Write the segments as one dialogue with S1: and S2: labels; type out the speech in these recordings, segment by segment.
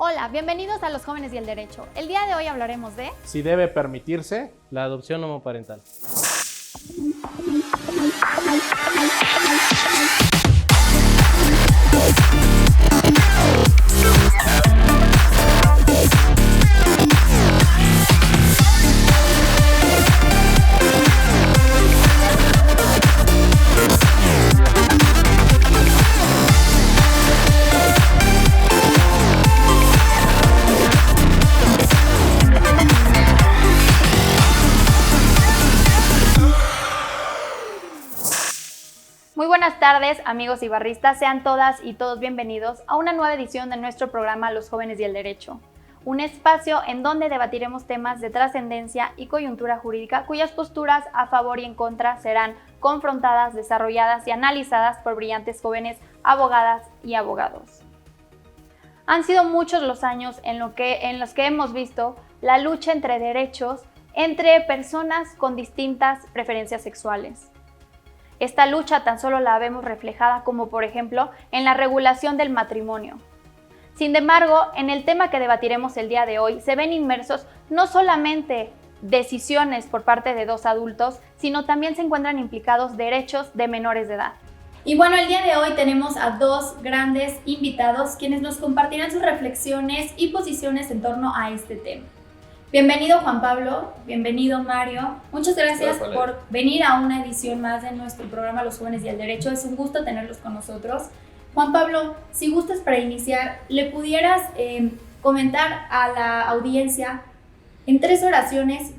S1: Hola, bienvenidos a Los Jóvenes y el Derecho. El día de hoy hablaremos de...
S2: si debe permitirse
S3: La adopción homoparental.
S1: Muy buenas tardes, amigos ibarristas. Sean todas y todos bienvenidos a una nueva edición de nuestro programa Los Jóvenes y el Derecho. Un espacio en donde debatiremos temas de trascendencia y coyuntura jurídica cuyas posturas a favor y en contra serán confrontadas, desarrolladas y analizadas por brillantes jóvenes abogadas y abogados. Han sido muchos los años en los que hemos visto la lucha entre derechos entre personas con distintas preferencias sexuales. Esta lucha tan solo la vemos reflejada como por ejemplo en la regulación del matrimonio. Sin embargo, en el tema que debatiremos el día de hoy se ven inmersos no solamente decisiones por parte de dos adultos, sino también se encuentran implicados derechos de menores de edad. Y bueno, el día de hoy tenemos a dos grandes invitados quienes nos compartirán sus reflexiones y posiciones en torno a este tema. Bienvenido Juan Pablo, bienvenido Mario. Muchas gracias por venir a una edición más de nuestro programa Los Jóvenes y el Derecho. Es un gusto tenerlos con nosotros. Juan Pablo, si gustas para iniciar, ¿le pudieras comentar a la audiencia en 3 oraciones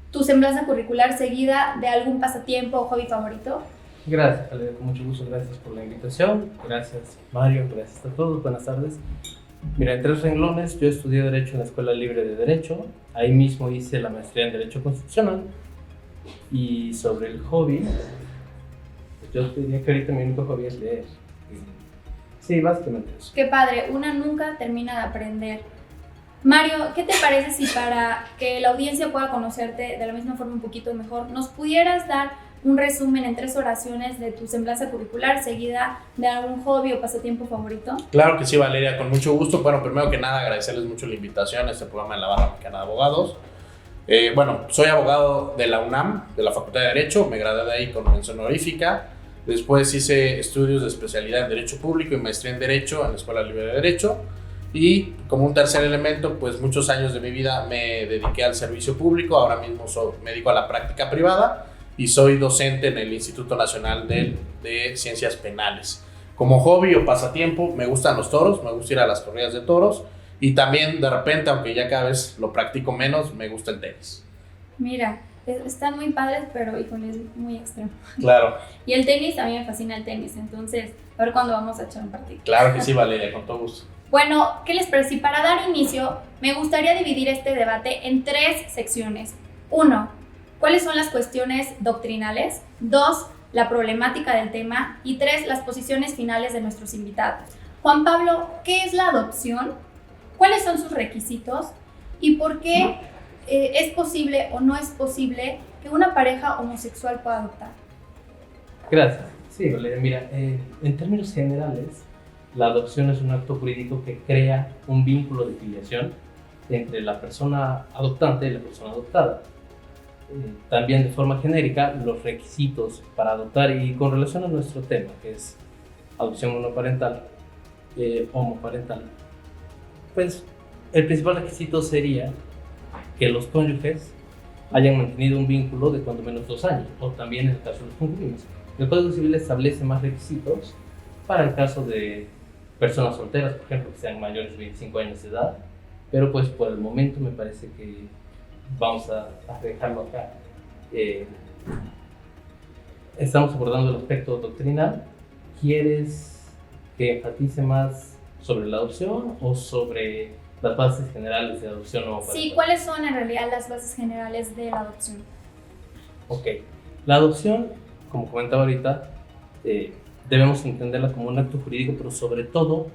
S1: tu semblanza curricular seguida de algún pasatiempo o hobby favorito?
S3: Gracias, Valeria, con mucho gusto. Gracias por la invitación. Gracias, Mario. Gracias a todos. Buenas tardes. Mira, en 3 renglones, yo estudié Derecho en la Escuela Libre de Derecho. Ahí mismo hice la maestría en Derecho Constitucional. Y sobre el hobby, yo diría que ahorita mi único hobby es leer. Sí, básicamente eso.
S1: Qué padre, una nunca termina de aprender. Mario, ¿qué te parece si para que la audiencia pueda conocerte de la misma forma un poquito mejor, nos pudieras dar un resumen en 3 oraciones de tu semblanza curricular seguida de algún hobby o pasatiempo favorito?
S2: Claro que sí, Valeria, con mucho gusto. Bueno, primero que nada agradecerles mucho la invitación a este programa de la Barra Mexicana de Abogados. Bueno, soy abogado de la UNAM, de la Facultad de Derecho, me gradué de ahí con mención honorífica. Después hice estudios de especialidad en Derecho Público y maestría en Derecho en la Escuela Libre de Derecho. Y como un tercer elemento, pues muchos años de mi vida me dediqué al servicio público. Ahora mismo me dedico a la práctica privada y soy docente en el Instituto Nacional de Ciencias Penales. Como hobby o pasatiempo, me gustan los toros, me gusta ir a las corridas de toros y también de repente, aunque ya cada vez lo practico menos, me gusta el tenis.
S1: Mira, están muy padres, pero híjole, es muy extremo.
S2: Claro.
S1: Y el tenis, a mí me fascina el tenis, entonces a ver cuándo vamos a echar un partido.
S2: Claro que sí, Valeria, con todo gusto.
S1: Bueno, ¿qué les parece? Y para dar inicio, me gustaría dividir este debate en 3 secciones. 1. ¿Cuáles son las cuestiones doctrinales? 2. La problemática del tema. Y 3. Las posiciones finales de nuestros invitados. Juan Pablo, ¿qué es la adopción? ¿Cuáles son sus requisitos? ¿Y por qué es posible o no es posible que una pareja homosexual pueda adoptar?
S3: Gracias. Sí, Valeria, mira, en términos generales, la adopción es un acto jurídico que crea un vínculo de filiación entre la persona adoptante y la persona adoptada. También de forma genérica, los requisitos para adoptar y con relación a nuestro tema, que es adopción monoparental, homoparental, pues el principal requisito sería que los cónyuges hayan mantenido un vínculo de cuando menos 2 años, o también en el caso de los concubinos. El Código Civil establece más requisitos para el caso de personas solteras, por ejemplo, que sean mayores de 25 años de edad, pero pues por el momento me parece que vamos a dejarlo acá. Estamos abordando el aspecto doctrinal. ¿Quieres que enfatice más sobre la adopción o sobre las bases generales de adopción o parental?
S1: Sí, ¿cuáles son en realidad las bases generales de la adopción?
S3: Ok, la adopción, como comentaba ahorita, debemos entenderla como un acto jurídico, pero sobre todo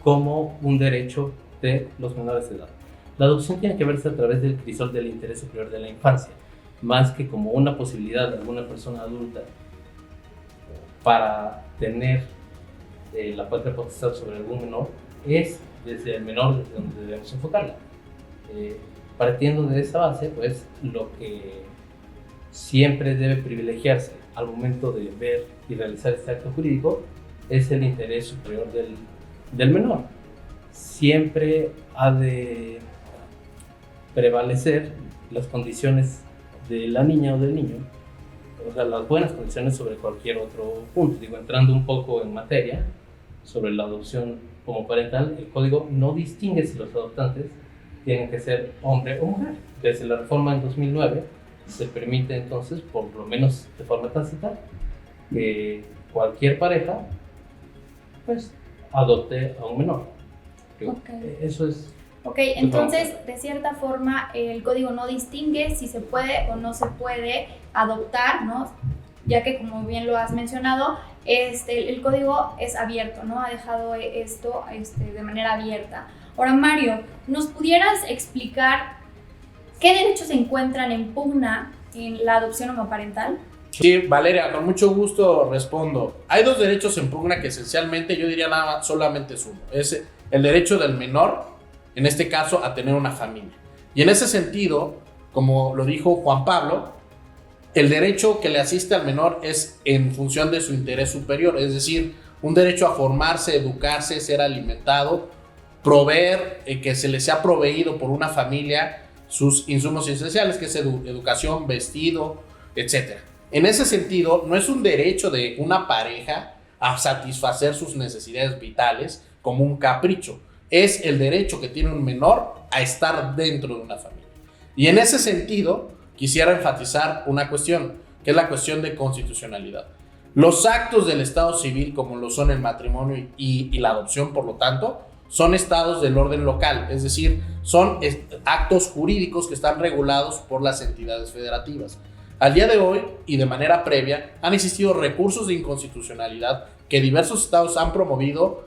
S3: como un derecho de los menores de edad. La adopción tiene que verse a través del crisol del interés superior de la infancia, más que como una posibilidad de alguna persona adulta para tener la patria potestad sobre algún menor, es desde el menor, desde donde debemos enfocarla. Partiendo de esa base, pues lo que siempre debe privilegiarse al momento de ver y realizar este acto jurídico es el interés superior del menor. Siempre ha de prevalecer las condiciones de la niña o del niño, o sea, las buenas condiciones sobre cualquier otro punto. Digo, entrando un poco en materia sobre la adopción homoparental, el código no distingue si los adoptantes tienen que ser hombre o mujer. Desde la reforma en 2009 se permite entonces, por lo menos de forma tácita, que cualquier pareja pues adopte a un menor.
S1: Okay.
S3: Eso es.
S1: Ok, entonces de cierta forma el código no distingue si se puede o no se puede adoptar, ¿no? Ya que, como bien lo has mencionado, el código es abierto, ¿no? Ha dejado esto de manera abierta. Ahora, Mario, ¿nos pudieras explicar qué derechos se encuentran en pugna en la adopción homoparental?
S2: Sí, Valeria, con mucho gusto respondo. Hay dos derechos en pugna que esencialmente yo diría nada más, solamente es uno. Es el derecho del menor, en este caso, a tener una familia. Y en ese sentido, como lo dijo Juan Pablo, el derecho que le asiste al menor es en función de su interés superior, es decir, un derecho a formarse, educarse, ser alimentado, proveer, que se le sea proveído por una familia sus insumos esenciales, que es educación, vestido, etc. En ese sentido, no es un derecho de una pareja a satisfacer sus necesidades vitales como un capricho, es el derecho que tiene un menor a estar dentro de una familia. Y en ese sentido, quisiera enfatizar una cuestión, que es la cuestión de constitucionalidad. Los actos del Estado civil, como lo son el matrimonio y la adopción, por lo tanto, son estados del orden local, es decir, son actos jurídicos que están regulados por las entidades federativas. Al día de hoy, y de manera previa, han existido recursos de inconstitucionalidad que diversos estados han promovido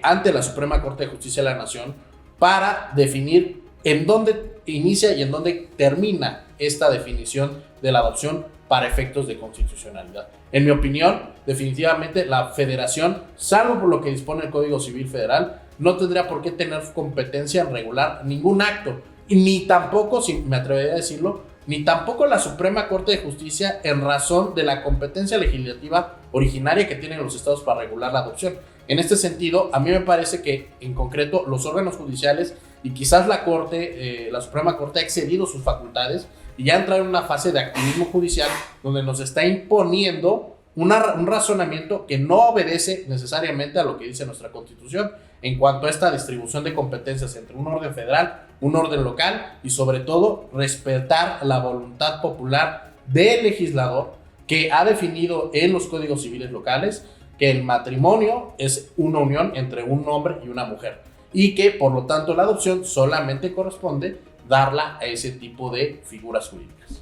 S2: ante la Suprema Corte de Justicia de la Nación para definir en dónde inicia y en dónde termina esta definición de la adopción para efectos de constitucionalidad. En mi opinión, definitivamente la federación, salvo por lo que dispone el Código Civil Federal, no tendría por qué tener competencia en regular ningún acto, y ni tampoco, si me atrevería a decirlo, ni tampoco la Suprema Corte de Justicia en razón de la competencia legislativa originaria que tienen los estados para regular la adopción. En este sentido, a mí me parece que en concreto los órganos judiciales y quizás la Corte, la Suprema Corte ha excedido sus facultades y ya entra en una fase de activismo judicial donde nos está imponiendo un razonamiento que no obedece necesariamente a lo que dice nuestra Constitución en cuanto a esta distribución de competencias entre un orden federal, un orden local y sobre todo respetar la voluntad popular del legislador que ha definido en los códigos civiles locales que el matrimonio es una unión entre un hombre y una mujer y que por lo tanto la adopción solamente corresponde darla a ese tipo de figuras jurídicas.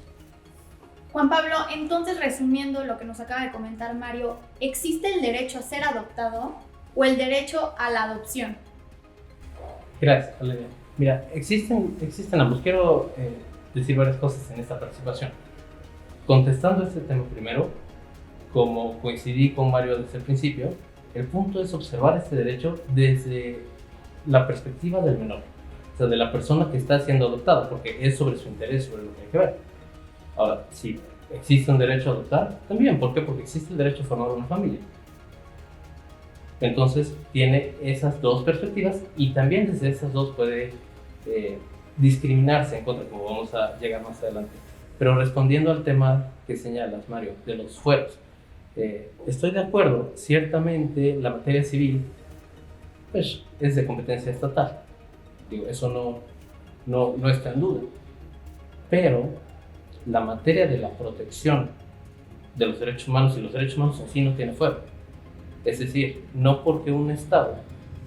S1: Juan Pablo, entonces resumiendo lo que nos acaba de comentar Mario, ¿existe el derecho a ser adoptado o el derecho a la adopción?
S3: Gracias, Valeria. Mira, existen ambos. Quiero decir varias cosas en esta participación. Contestando este tema primero, como coincidí con Mario desde el principio, el punto es observar este derecho desde la perspectiva del menor, o sea, de la persona que está siendo adoptada, porque es sobre su interés, sobre lo que hay que ver. Ahora, si existe un derecho a adoptar, también. ¿Por qué? Porque existe el derecho a formar una familia. Entonces, tiene esas dos perspectivas y también desde esas dos puede discriminarse en contra, como vamos a llegar más adelante. Pero respondiendo al tema que señalas, Mario, de los fueros, estoy de acuerdo. Ciertamente, la materia civil pues, es de competencia estatal. Digo, eso no está en duda. Pero la materia de la protección de los derechos humanos y los derechos humanos en sí no tiene fuero. Es decir, no porque un Estado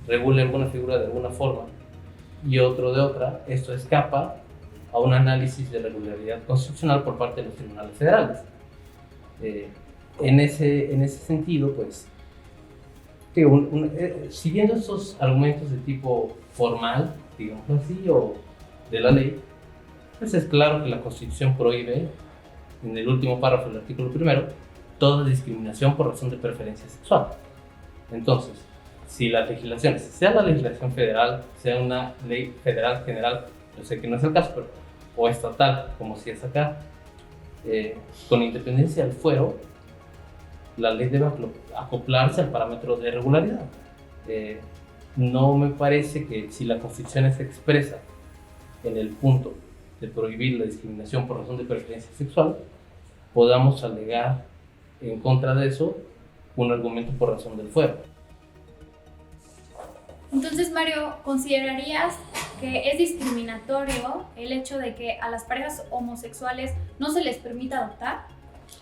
S3: regule alguna figura de alguna forma y otro de otra, esto escapa a un análisis de regularidad constitucional por parte de los tribunales federales. En ese sentido, pues, siguiendo estos argumentos de tipo formal, digamos así, o de la ley, pues es claro que la Constitución prohíbe, en el último párrafo del artículo 1, toda discriminación por razón de preferencia sexual. Entonces, si las legislaciones, sea la legislación federal, sea una ley federal general, yo sé que no es el caso, pero, o estatal, como si es acá, con independencia del fuero, la ley debe acoplarse al parámetro de regularidad. No me parece que si la Constitución es expresa en el punto de prohibir la discriminación por razón de preferencia sexual, podamos alegar en contra de eso un argumento por razón del fuero.
S1: Entonces, Mario, ¿considerarías que es discriminatorio el hecho de que a las parejas homosexuales no se les permita adoptar?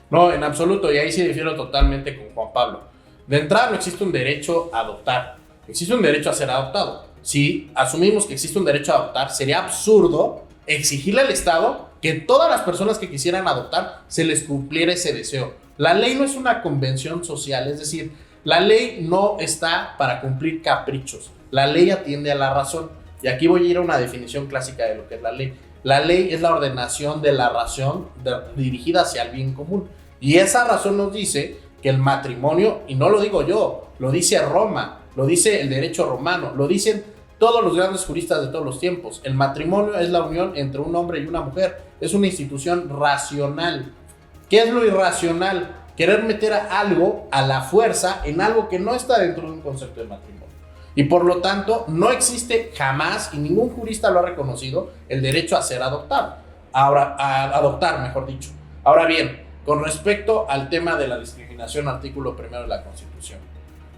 S2: No, en absoluto, y ahí sí difiero totalmente con Juan Pablo. De entrada no existe un derecho a adoptar, existe un derecho a ser adoptado. Si asumimos que existe un derecho a adoptar, sería absurdo exigirle al Estado que todas las personas que quisieran adoptar se les cumpliera ese deseo. La ley no es una convención social, es decir, la ley no está para cumplir caprichos. La ley atiende a la razón. Y aquí voy a ir a una definición clásica de lo que es la ley. La ley es la ordenación de la razón dirigida hacia el bien común. Y esa razón nos dice que el matrimonio, y no lo digo yo, lo dice Roma, lo dice el derecho romano, lo dicen todos los grandes juristas de todos los tiempos. El matrimonio es la unión entre un hombre y una mujer. Es una institución racional. ¿Qué es lo irracional? Querer meter algo a la fuerza en algo que no está dentro de un concepto de matrimonio. Y por lo tanto, no existe jamás, y ningún jurista lo ha reconocido, el derecho a ser adoptado. Ahora, a adoptar, mejor dicho. Ahora bien, con respecto al tema de la discriminación, artículo 1 de la Constitución.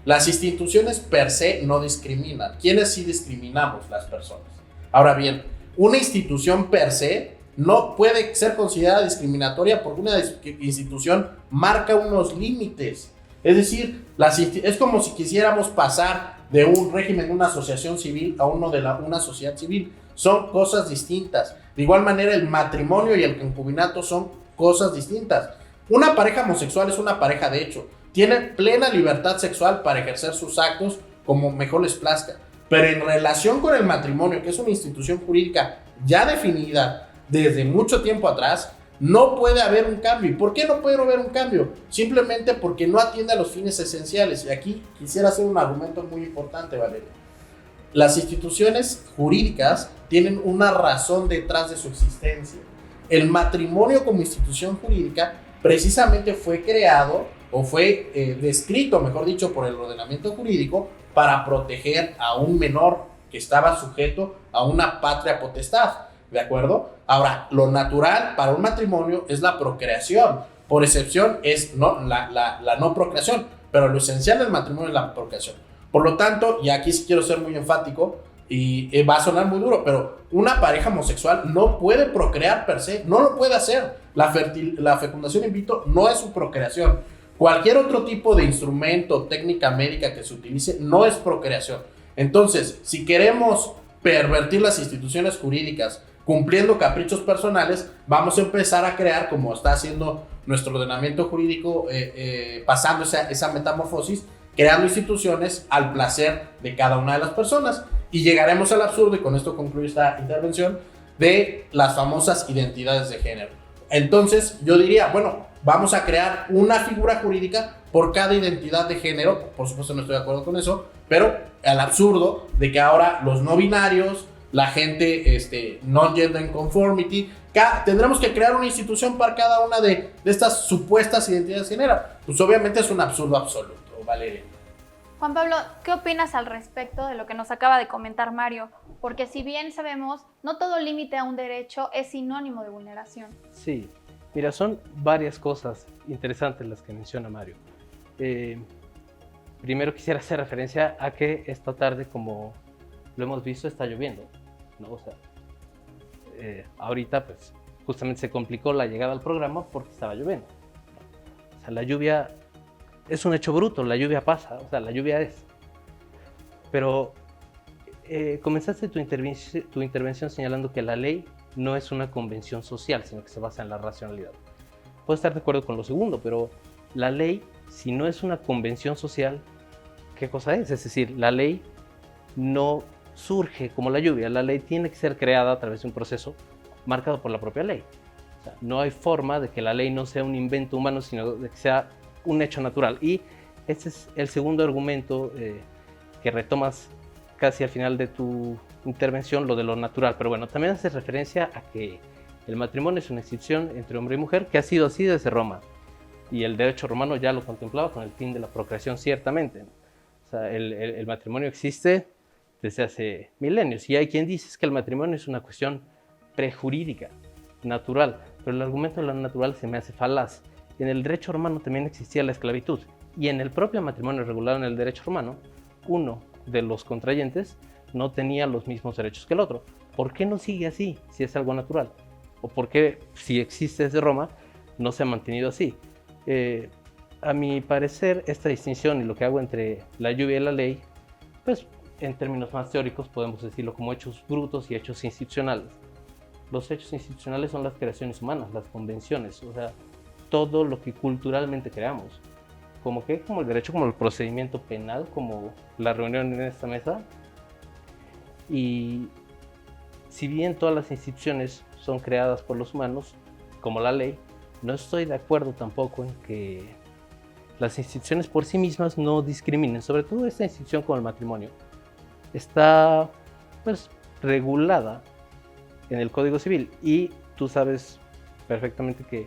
S2: Las instituciones per se no discriminan. ¿Quiénes sí discriminamos? Las personas. Ahora bien, una institución per se no puede ser considerada discriminatoria porque una institución marca unos límites. Es decir, es como si quisiéramos pasar de un régimen de una asociación civil a uno de una sociedad civil. Son cosas distintas. De igual manera, el matrimonio y el concubinato son cosas distintas. Una pareja homosexual es una pareja de hecho. Tienen plena libertad sexual para ejercer sus actos como mejor les plazca. Pero en relación con el matrimonio, que es una institución jurídica ya definida desde mucho tiempo atrás, no puede haber un cambio. ¿Y por qué no puede haber un cambio? Simplemente porque no atiende a los fines esenciales. Y aquí quisiera hacer un argumento muy importante, Valeria. Las instituciones jurídicas tienen una razón detrás de su existencia. El matrimonio como institución jurídica precisamente fue creado o fue descrito, mejor dicho, por el ordenamiento jurídico para proteger a un menor que estaba sujeto a una patria potestad, ¿de acuerdo? Ahora, lo natural para un matrimonio es la procreación, por excepción es la no procreación, pero lo esencial del matrimonio es la procreación. Por lo tanto, y aquí sí quiero ser muy enfático, y va a sonar muy duro, pero una pareja homosexual no puede procrear per se, no lo puede hacer. La fecundación in vitro no es su procreación. Cualquier otro tipo de instrumento, técnica médica que se utilice, no es procreación. Entonces, si queremos pervertir las instituciones jurídicas cumpliendo caprichos personales, vamos a empezar a crear, como está haciendo nuestro ordenamiento jurídico, pasando esa metamorfosis, creando instituciones al placer de cada una de las personas. Y llegaremos al absurdo, y con esto concluyo esta intervención, de las famosas identidades de género. Entonces, yo diría, bueno, vamos a crear una figura jurídica por cada identidad de género. Por supuesto no estoy de acuerdo con eso, pero al absurdo de que ahora los no binarios, la gente non gender conformity, tendremos que crear una institución para cada una de estas supuestas identidades de género. Pues obviamente es un absurdo absoluto, Valeria.
S1: Juan Pablo, ¿qué opinas al respecto de lo que nos acaba de comentar Mario? Porque si bien sabemos, no todo límite a un derecho es sinónimo de vulneración.
S3: Sí, mira, son varias cosas interesantes las que menciona Mario. Primero quisiera hacer referencia a que esta tarde, como lo hemos visto, está lloviendo, ¿no? O sea, ahorita pues justamente se complicó la llegada al programa porque estaba lloviendo. O sea, la lluvia es un hecho bruto, la lluvia pasa, o sea, la lluvia es. Pero comenzaste tu intervención señalando que la ley no es una convención social, sino que se basa en la racionalidad. Puedo estar de acuerdo con lo segundo, pero la ley, si no es una convención social, ¿qué cosa es? Es decir, la ley no surge como la lluvia, la ley tiene que ser creada a través de un proceso marcado por la propia ley. O sea, no hay forma de que la ley no sea un invento humano, sino de que sea un hecho natural. Y ese es el segundo argumento que retomas casi al final de tu intervención lo de lo natural, pero bueno, también hace referencia a que el matrimonio es una institución entre hombre y mujer que ha sido así desde Roma, y el derecho romano ya lo contemplaba con el fin de la procreación, ciertamente. O sea, el matrimonio existe desde hace milenios, y hay quien dice que el matrimonio es una cuestión prejurídica, natural, pero el argumento de lo natural se me hace falaz. En el derecho romano también existía la esclavitud, y en el propio matrimonio regulado en el derecho romano, uno de los contrayentes no tenía los mismos derechos que el otro. ¿Por qué no sigue así si es algo natural? ¿O por qué, si existe desde Roma, no se ha mantenido así? A mi parecer, esta distinción y lo que hago entre la lluvia y la ley, pues en términos más teóricos podemos decirlo como hechos brutos y hechos institucionales. Los hechos institucionales son las creaciones humanas, las convenciones, o sea, todo lo que culturalmente creamos. Como el derecho, como el procedimiento penal, como la reunión en esta mesa. Y si bien todas las instituciones son creadas por los humanos, como la ley, no estoy de acuerdo tampoco en que las instituciones por sí mismas no discriminen. Sobre todo esta institución como el matrimonio está pues regulada en el Código Civil, y tú sabes perfectamente que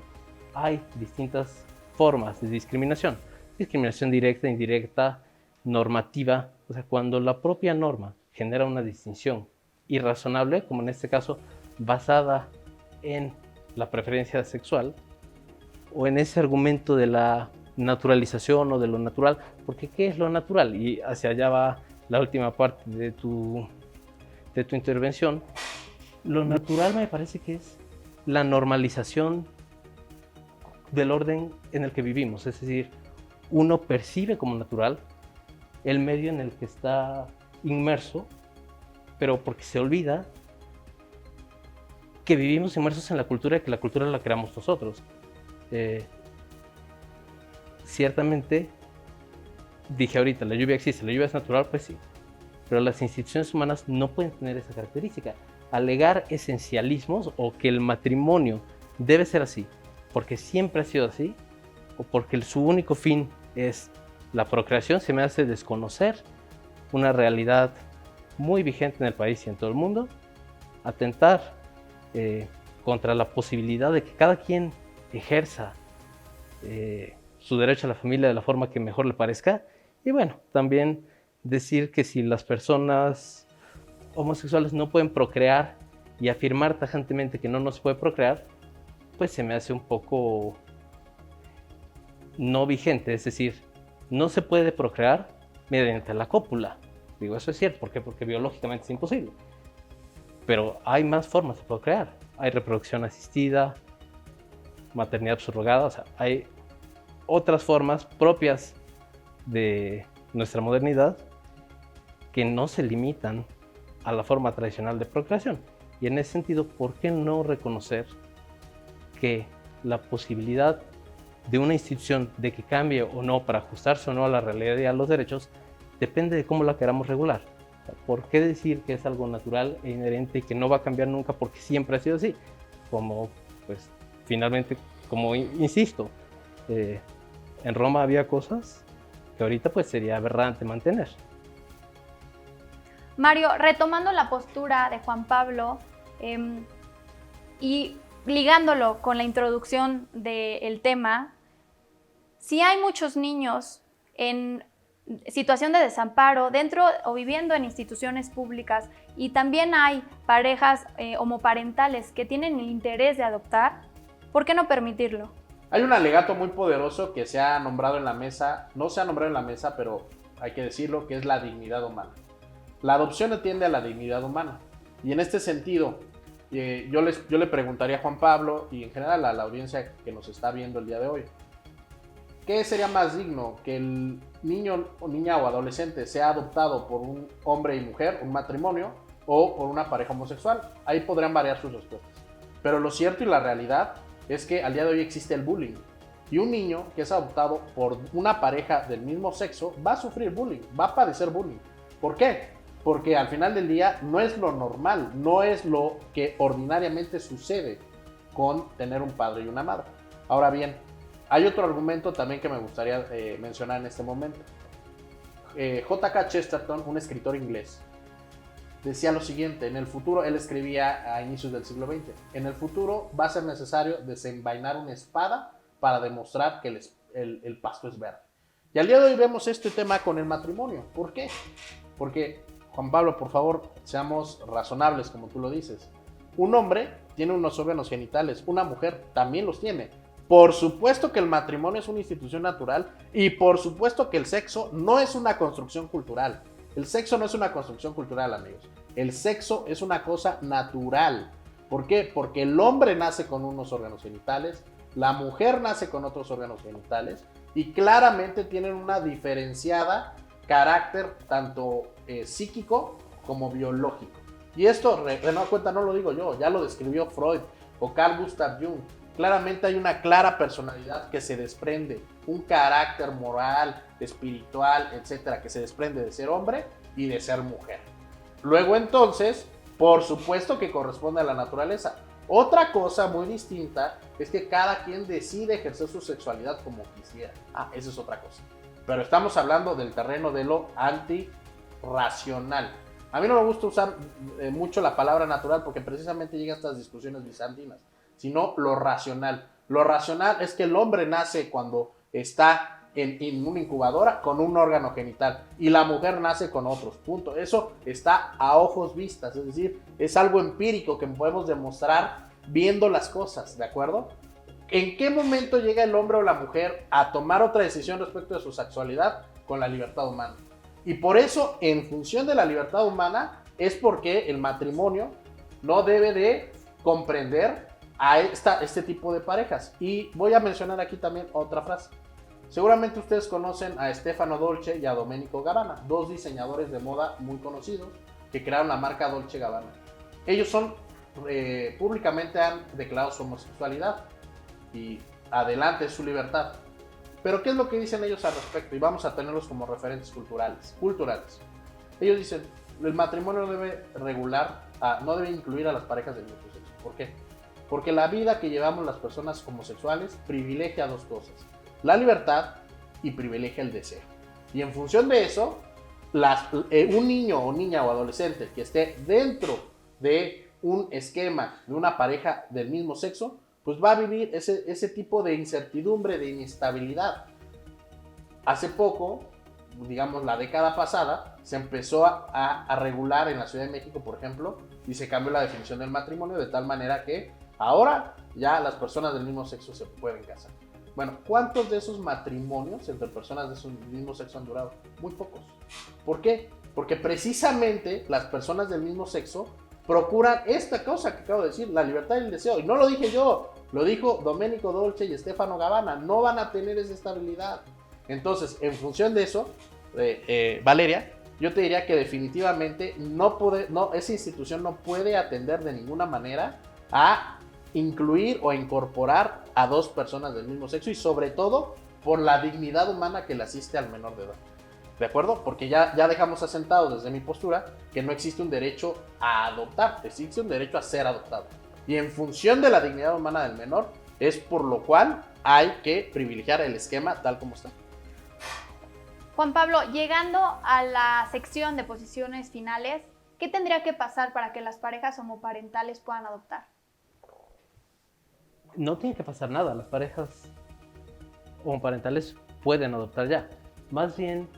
S3: hay distintas formas de discriminación. Discriminación directa, indirecta, normativa. O sea, cuando la propia norma genera una distinción irrazonable, como en este caso, basada en la preferencia sexual, o en ese argumento de la naturalización o de lo natural, porque ¿qué es lo natural? Y hacia allá va la última parte de tu intervención. Lo natural me parece que es la normalización del orden en el que vivimos, es decir, uno percibe como natural el medio en el que está inmerso, pero porque se olvida que vivimos inmersos en la cultura y que la cultura la creamos nosotros. Ciertamente, dije ahorita, la lluvia existe, la lluvia es natural, pues sí, pero las instituciones humanas no pueden tener esa característica. Alegar esencialismos o que el matrimonio debe ser así, porque siempre ha sido así, o porque su único fin es la procreación, se me hace desconocer una realidad muy vigente en el país y en todo el mundo, atentar contra la posibilidad de que cada quien ejerza su derecho a la familia de la forma que mejor le parezca. Y bueno, también decir que si las personas homosexuales no pueden procrear y afirmar tajantemente que no se puede procrear, pues se me hace un poco no vigente. Es decir, no se puede procrear mediante la cópula. Digo, eso es cierto. ¿Por qué? Porque biológicamente es imposible. Pero hay más formas de procrear. Hay reproducción asistida, maternidad subrogada, o sea, hay otras formas propias de nuestra modernidad que no se limitan a la forma tradicional de procreación. Y en ese sentido, ¿por qué no reconocer que la posibilidad de una institución de que cambie o no para ajustarse o no a la realidad y a los derechos depende de cómo la queramos regular? ¿Por qué decir que es algo natural e inherente y que no va a cambiar nunca porque siempre ha sido así? Como, pues, finalmente, como insisto, en Roma había cosas que ahorita pues sería aberrante mantener.
S1: Mario, retomando la postura de Juan Pablo y ligándolo con la introducción del tema, si hay muchos niños en situación de desamparo dentro o viviendo en instituciones públicas, y también hay parejas homoparentales que tienen el interés de adoptar, ¿por qué no permitirlo?
S2: Hay un alegato muy poderoso que se ha nombrado en la mesa, no se ha nombrado en la mesa, pero hay que decirlo, que es la dignidad humana. La adopción atiende a la dignidad humana, y en este sentido yo le preguntaría a Juan Pablo y en general a la audiencia que nos está viendo el día de hoy, ¿qué sería más digno? ¿Que el niño o niña o adolescente sea adoptado por un hombre y mujer, un matrimonio, o por una pareja homosexual? Ahí podrían variar sus respuestas. Pero lo cierto y la realidad es que al día de hoy existe el bullying. Y un niño que es adoptado por una pareja del mismo sexo va a sufrir bullying, va a padecer bullying. ¿Por qué? Porque al final del día no es lo normal, no es lo que ordinariamente sucede con tener un padre y una madre. Ahora bien, hay otro argumento también que me gustaría mencionar en este momento. J.K. Chesterton, un escritor inglés, decía lo siguiente: en el futuro, él escribía a inicios del siglo XX, en el futuro va a ser necesario desenvainar una espada para demostrar que el pasto es verde. Y al día de hoy vemos este tema con el matrimonio. ¿Por qué? Porque, Juan Pablo, por favor, seamos razonables, como tú lo dices. Un hombre tiene unos órganos genitales, una mujer también los tiene. Por supuesto que el matrimonio es una institución natural y por supuesto que el sexo no es una construcción cultural. El sexo no es una construcción cultural, amigos. El sexo es una cosa natural. ¿Por qué? Porque el hombre nace con unos órganos genitales, la mujer nace con otros órganos genitales y claramente tienen una diferenciada carácter tanto psíquico como biológico. Y esto, de nueva cuenta, no lo digo yo, ya lo describió Freud o Carl Gustav Jung. Claramente hay una clara personalidad que se desprende, un carácter moral, espiritual, etcétera, que se desprende de ser hombre y de ser mujer. Luego entonces, por supuesto que corresponde a la naturaleza. Otra cosa muy distinta es que cada quien decide ejercer su sexualidad como quisiera. Esa es otra cosa. Pero estamos hablando del terreno de lo antirracional. A mí no me gusta usar mucho la palabra natural porque precisamente llegan estas discusiones bizantinas, sino lo racional. Lo racional es que el hombre nace cuando está en una incubadora con un órgano genital y la mujer nace con otros, punto. Eso está a ojos vistas, es decir, es algo empírico que podemos demostrar viendo las cosas, ¿de acuerdo? ¿En qué momento llega el hombre o la mujer a tomar otra decisión respecto de su sexualidad? Con la libertad humana. Y por eso, en función de la libertad humana, es porque el matrimonio no debe de comprender a este tipo de parejas. Y voy a mencionar aquí también otra frase. Seguramente ustedes conocen a Stefano Dolce y a Domenico Gabbana, dos diseñadores de moda muy conocidos que crearon la marca Dolce & Gabbana. Ellos públicamente han declarado su homosexualidad y adelante es su libertad. Pero ¿qué es lo que dicen ellos al respecto? Y vamos a tenerlos como referentes culturales. Ellos dicen, el matrimonio debe no debe incluir a las parejas del mismo sexo. ¿Por qué? Porque la vida que llevamos las personas homosexuales privilegia dos cosas: la libertad y privilegia el deseo. Y en función de eso, un niño o niña o adolescente que esté dentro de un esquema de una pareja del mismo sexo, pues va a vivir ese tipo de incertidumbre, de inestabilidad. Hace poco, digamos la década pasada, se empezó a regular en la Ciudad de México, por ejemplo, y se cambió la definición del matrimonio de tal manera que ahora ya las personas del mismo sexo se pueden casar. Bueno, ¿cuántos de esos matrimonios entre personas de su mismo sexo han durado? Muy pocos. ¿Por qué? Porque precisamente las personas del mismo sexo procuran esta cosa que acabo de decir, la libertad y el deseo. Y no lo dije yo, lo dijo Domenico Dolce y Stefano Gabbana. No van a tener esa estabilidad. Entonces, en función de eso, Valeria, yo te diría que definitivamente esa institución no puede atender de ninguna manera a incluir o incorporar a dos personas del mismo sexo y sobre todo por la dignidad humana que le asiste al menor de edad. ¿De acuerdo? Porque ya dejamos asentado desde mi postura que no existe un derecho a adoptar, existe un derecho a ser adoptado. Y en función de la dignidad humana del menor es por lo cual hay que privilegiar el esquema tal como está.
S1: Juan Pablo, llegando a la sección de posiciones finales, ¿qué tendría que pasar para que las parejas homoparentales puedan adoptar?
S3: No tiene que pasar nada, las parejas homoparentales pueden adoptar ya. Más bien,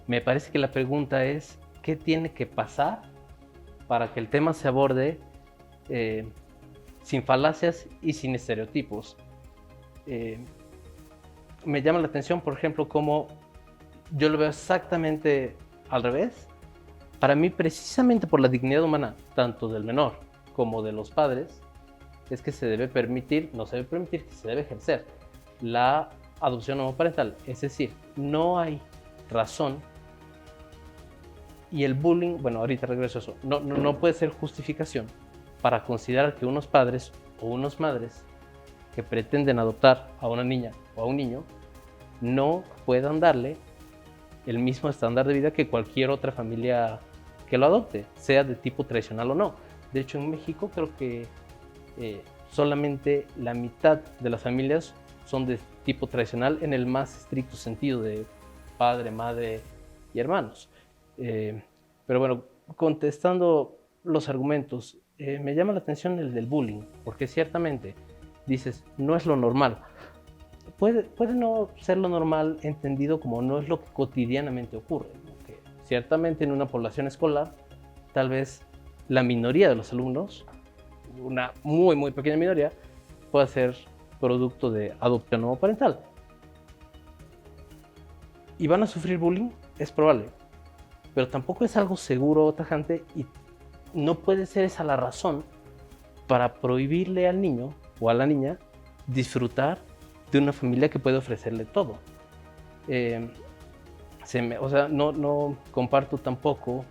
S3: me parece que la pregunta es, ¿qué tiene que pasar para que el tema se aborde sin falacias y sin estereotipos? Me llama la atención, por ejemplo, cómo yo lo veo exactamente al revés. Para mí, precisamente por la dignidad humana, tanto del menor como de los padres, es que se debe permitir, no se debe permitir, que se debe ejercer la adopción homoparental. Es decir, no hay razón y el bullying, bueno, ahorita regreso a eso, no puede ser justificación para considerar que unos padres o unas madres que pretenden adoptar a una niña o a un niño no puedan darle el mismo estándar de vida que cualquier otra familia que lo adopte, sea de tipo tradicional o no. De hecho, en México creo que solamente la mitad de las familias son de tipo tradicional en el más estricto sentido de padre, madre, y hermanos. Pero bueno, contestando los argumentos, me llama la atención el del bullying, porque ciertamente dices, no es lo normal. Puede no ser lo normal entendido como no es lo que cotidianamente ocurre, ¿no? Que ciertamente en una población escolar, tal vez la minoría de los alumnos, una muy, muy pequeña minoría, pueda ser producto de adopción homoparental. ¿Y van a sufrir bullying? Es probable, pero tampoco es algo seguro o tajante y no puede ser esa la razón para prohibirle al niño o a la niña disfrutar de una familia que puede ofrecerle todo. No comparto tampoco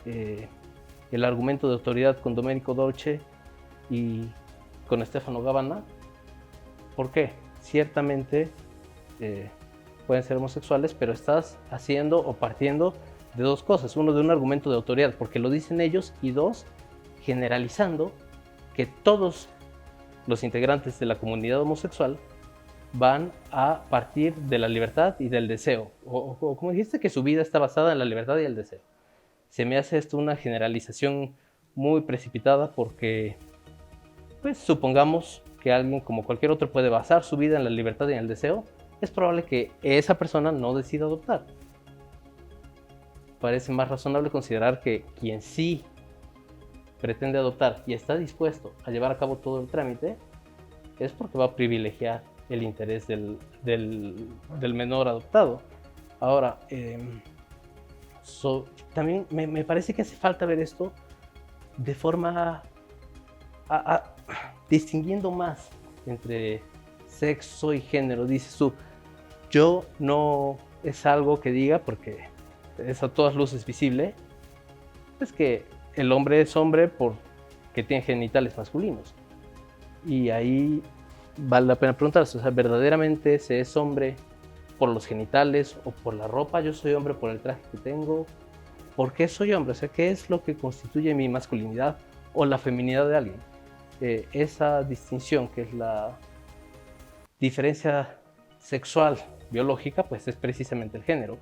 S3: el argumento de autoridad con Domenico Dolce y con Stefano Gabbana. ¿Por qué? Ciertamente pueden ser homosexuales, pero estás haciendo o partiendo de dos cosas. Uno, de un argumento de autoridad, porque lo dicen ellos, y dos, generalizando que todos los integrantes de la comunidad homosexual van a partir de la libertad y del deseo. O como dijiste, que su vida está basada en la libertad y el deseo. Se me hace esto una generalización muy precipitada porque, pues, supongamos que alguien como cualquier otro puede basar su vida en la libertad y en el deseo, es probable que esa persona no decida adoptar. Parece más razonable considerar que quien sí pretende adoptar y está dispuesto a llevar a cabo todo el trámite es porque va a privilegiar el interés del menor adoptado. Ahora, también me parece que hace falta ver esto de forma distinguiendo más entre sexo y género. Dices tú, yo no es algo que diga, porque es a todas luces visible, es que el hombre es hombre porque tiene genitales masculinos. Y ahí vale la pena preguntarse, o sea, ¿verdaderamente se es hombre por los genitales o por la ropa? Yo soy hombre por el traje que tengo. ¿Por qué soy hombre? O sea, ¿qué es lo que constituye mi masculinidad o la feminidad de alguien? Esa distinción, que es la diferencia sexual biológica, pues es precisamente el género.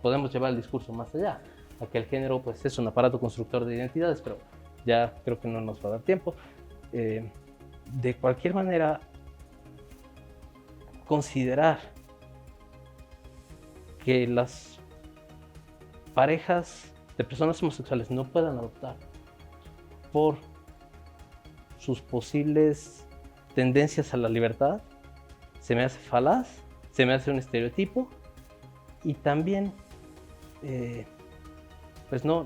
S3: Podemos llevar el discurso más allá, a que el género pues es un aparato constructor de identidades, pero ya creo que no nos va a dar tiempo. De cualquier manera, considerar que las parejas de personas homosexuales no puedan adoptar por sus posibles tendencias a la libertad, se me hace falaz, se me hace un estereotipo, y también pues no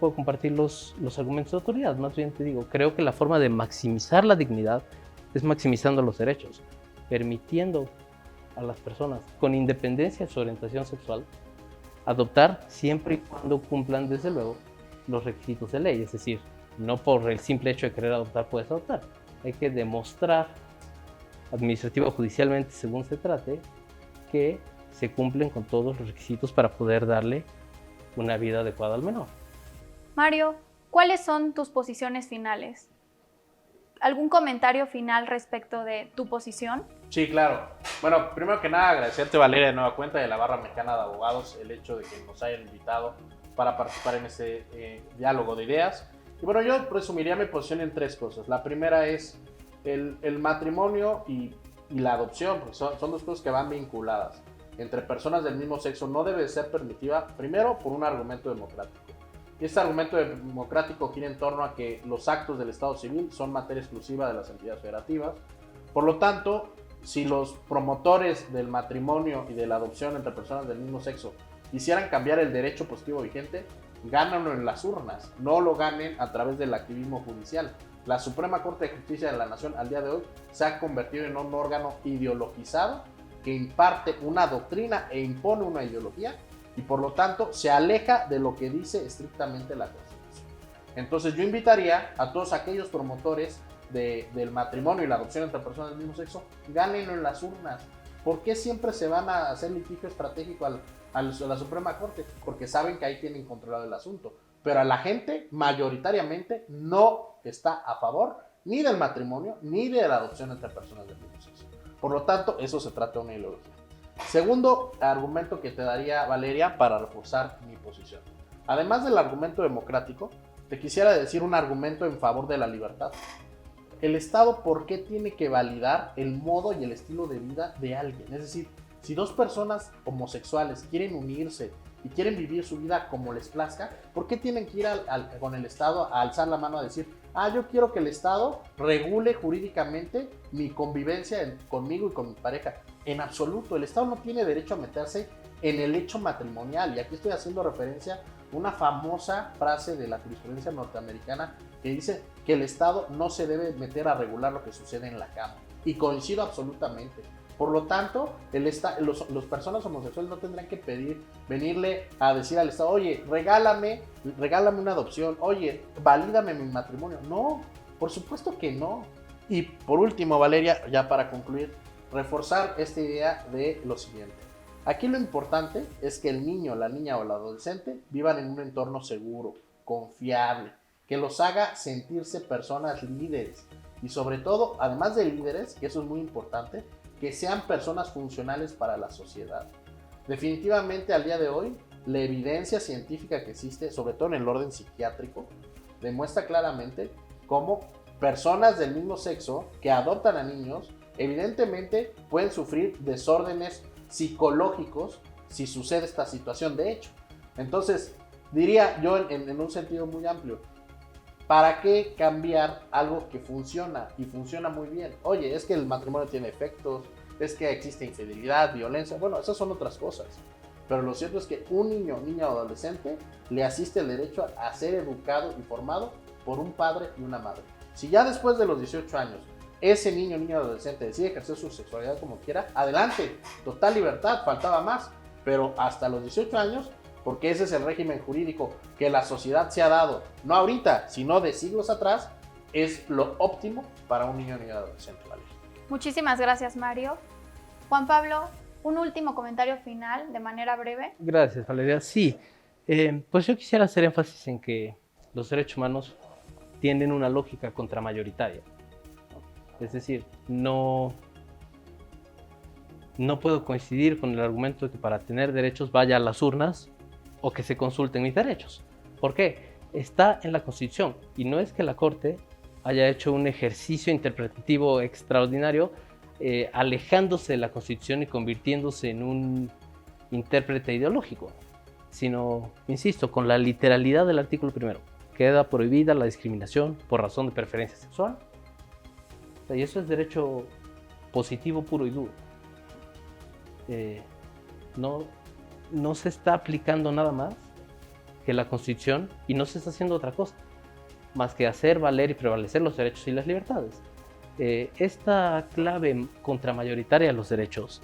S3: puedo compartir los argumentos de autoridad. Más bien te digo, creo que la forma de maximizar la dignidad es maximizando los derechos, permitiendo a las personas, con independencia de su orientación sexual, adoptar siempre y cuando cumplan, desde luego, los requisitos de ley. Es decir, no por el simple hecho de querer adoptar puedes adoptar. Hay que demostrar administrativa o judicialmente, según se trate, que se cumplen con todos los requisitos para poder darle una vida adecuada al menor.
S1: Mario, ¿cuáles son tus posiciones finales? ¿Algún comentario final respecto de tu posición?
S2: Sí, claro. Bueno, primero que nada, agradecerte, Valeria, de nueva cuenta, de la Barra Mexicana de Abogados, el hecho de que nos hayan invitado para participar en este diálogo de ideas. Y bueno, yo resumiría mi posición en tres cosas. La primera es el matrimonio y la adopción, porque son dos cosas que van vinculadas. Entre personas del mismo sexo no debe ser permitida, primero, por un argumento democrático. Y este argumento democrático gira en torno a que los actos del Estado civil son materia exclusiva de las entidades federativas. Por lo tanto, si los promotores del matrimonio y de la adopción entre personas del mismo sexo quisieran cambiar el derecho positivo vigente, gánenlo en las urnas, no lo ganen a través del activismo judicial. La Suprema Corte de Justicia de la Nación al día de hoy se ha convertido en un órgano ideologizado que imparte una doctrina e impone una ideología, y por lo tanto se aleja de lo que dice estrictamente la Constitución. Entonces yo invitaría a todos aquellos promotores del matrimonio y la adopción entre personas del mismo sexo, gánenlo en las urnas. ¿Por qué siempre se van a hacer litigio estratégico a la Suprema Corte? Porque saben que ahí tienen controlado el asunto. Pero a la gente mayoritariamente no está a favor ni del matrimonio ni de la adopción entre personas del mismo sexo. Por lo tanto, eso se trata de una ideología. Segundo argumento que te daría, Valeria, para reforzar mi posición. Además del argumento democrático, te quisiera decir un argumento en favor de la libertad. El Estado, ¿por qué tiene que validar el modo y el estilo de vida de alguien? Es decir, si dos personas homosexuales quieren unirse y quieren vivir su vida como les plazca, ¿por qué tienen que ir con el Estado a alzar la mano a decir, yo quiero que el Estado regule jurídicamente mi convivencia conmigo y con mi pareja? En absoluto, el Estado no tiene derecho a meterse en el hecho matrimonial. Y aquí estoy haciendo referencia a una famosa frase de la jurisprudencia norteamericana que dice que el Estado no se debe meter a regular lo que sucede en la cama. Y coincido absolutamente. Por lo tanto, los personas homosexuales no tendrán que venirle a decir al Estado, oye, regálame una adopción, oye, valídame mi matrimonio. No, por supuesto que no. Y por último, Valeria, ya para concluir, reforzar esta idea de lo siguiente. Aquí lo importante es que el niño, la niña o el adolescente vivan en un entorno seguro, confiable, que los haga sentirse personas líderes y sobre todo, además de líderes, que eso es muy importante, que sean personas funcionales para la sociedad. Definitivamente al día de hoy, la evidencia científica que existe, sobre todo en el orden psiquiátrico, demuestra claramente cómo personas del mismo sexo que adoptan a niños, evidentemente pueden sufrir desórdenes psicológicos si sucede esta situación de hecho. Entonces, diría yo en un sentido muy amplio, ¿para qué cambiar algo que funciona y funciona muy bien? Oye, es que el matrimonio tiene efectos, es que existe infidelidad, violencia, bueno, esas son otras cosas. Pero lo cierto es que un niño, niña o adolescente le asiste el derecho a ser educado y formado por un padre y una madre. Si ya después de los 18 años ese niño, niña o adolescente decide ejercer su sexualidad como quiera, adelante, total libertad, faltaba más. Pero hasta los 18 años, porque ese es el régimen jurídico que la sociedad se ha dado, no ahorita, sino de siglos atrás, es lo óptimo para un niño, niña o adolescente. ¿Vale?
S1: Muchísimas gracias, Mario. Juan Pablo, un último comentario final de manera breve.
S3: Gracias, Valeria. Sí, pues yo quisiera hacer énfasis en que los derechos humanos tienen una lógica contramayoritaria. Es decir, no puedo coincidir con el argumento de que para tener derechos vaya a las urnas o que se consulten mis derechos. ¿Por qué? Está en la Constitución y no es que la Corte haya hecho un ejercicio interpretativo extraordinario alejándose de la Constitución y convirtiéndose en un intérprete ideológico, sino, insisto, con la literalidad del artículo primero. Queda prohibida la discriminación por razón de preferencia sexual. Y eso es derecho positivo puro y duro. No se está aplicando nada más que la Constitución y no se está haciendo otra cosa más que hacer valer y prevalecer los derechos y las libertades. Esta clave contramayoritaria de los derechos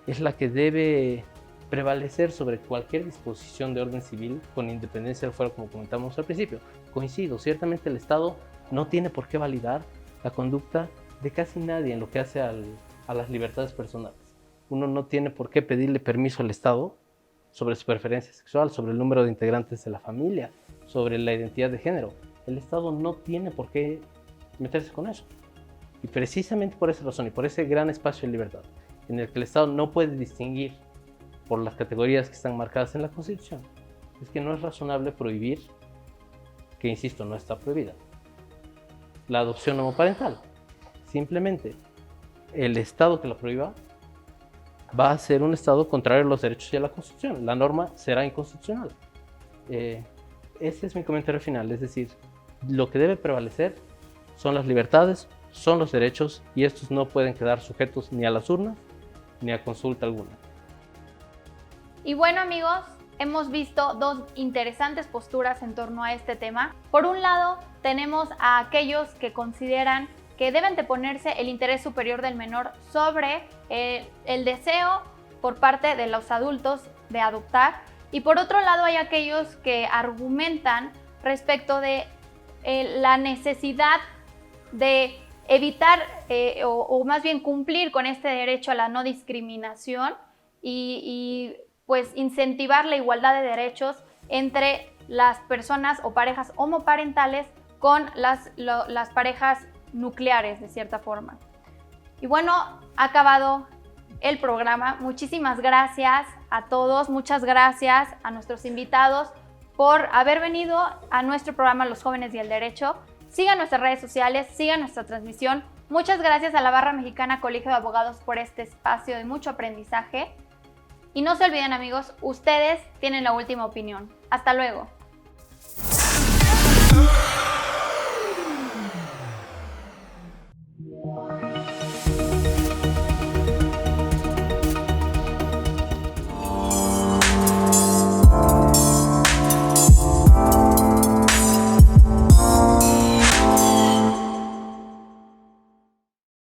S3: es la que debe prevalecer sobre cualquier disposición de orden civil con independencia del fuero, como comentamos al principio. Coincido, ciertamente el Estado no tiene por qué validar la conducta de casi nadie en lo que hace a las libertades personales. Uno no tiene por qué pedirle permiso al Estado sobre su preferencia sexual, sobre el número de integrantes de la familia, sobre la identidad de género. El Estado no tiene por qué meterse con eso. Y precisamente por esa razón y por ese gran espacio de libertad, en el que el Estado no puede distinguir por las categorías que están marcadas en la Constitución, es que no es razonable prohibir, que insisto, no está prohibida, la adopción homoparental. Simplemente el Estado que la prohíba va a ser un Estado contrario a los derechos y a la Constitución. La norma será inconstitucional. Ese es mi comentario final, es decir, lo que debe prevalecer son las libertades, son los derechos y estos no pueden quedar sujetos ni a las urnas ni a consulta alguna.
S1: Y bueno, amigos, hemos visto dos interesantes posturas en torno a este tema. Por un lado, tenemos a aquellos que consideran que deben de ponerse el interés superior del menor sobre el deseo por parte de los adultos de adoptar. Y por otro lado, hay aquellos que argumentan respecto de la necesidad de evitar o más bien cumplir con este derecho a la no discriminación y pues incentivar la igualdad de derechos entre las personas o parejas homoparentales con las parejas nucleares de cierta forma. Y bueno, ha acabado el programa. Muchísimas gracias a todos, muchas gracias a nuestros invitados por haber venido a nuestro programa Los Jóvenes y el Derecho. Sigan nuestras redes sociales, sigan nuestra transmisión. Muchas gracias a la Barra Mexicana Colegio de Abogados por este espacio de mucho aprendizaje. Y no se olviden, amigos, ustedes tienen la última opinión. Hasta luego.